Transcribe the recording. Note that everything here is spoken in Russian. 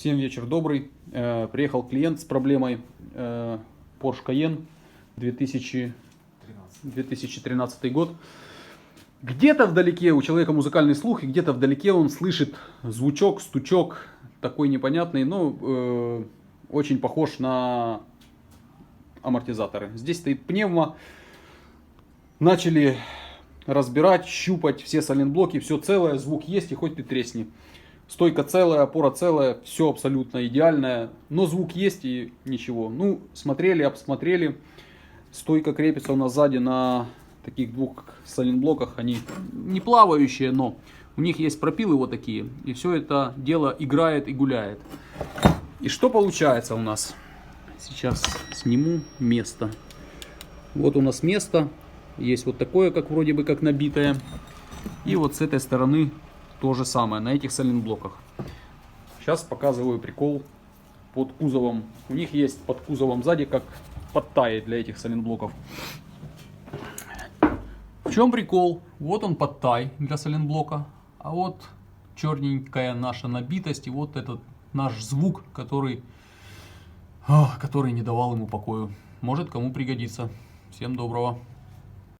Всем вечер добрый. Приехал клиент с проблемой Porsche Cayenne 2013 год. Где-то вдалеке у человека музыкальный слух, и где-то вдалеке он слышит звучок, стучок, такой непонятный, но очень похож на амортизаторы. Здесь стоит пневмо. Начали разбирать, щупать все сайлентблоки, все целое, звук есть и хоть ты тресни. Стойка целая, опора целая, все абсолютно идеальное, но звук есть и ничего. Ну, смотрели, обсмотрели. Стойка крепится у нас сзади на таких двух сайлентблоках. Они не плавающие, но у них есть пропилы вот такие. И все это дело играет и гуляет. И что получается у нас? Сейчас сниму место. Вот у нас место. Есть вот такое, как вроде бы как набитое. И вот с этой стороны то же самое, на этих сайлентблоках. Сейчас показываю прикол под кузовом. У них есть под кузовом сзади как подтай для этих сайлентблоков. В чем прикол? Вот он подтай для сайлентблока. А вот черненькая наша набитость и вот этот наш звук, который не давал ему покою. Может кому пригодится. Всем доброго.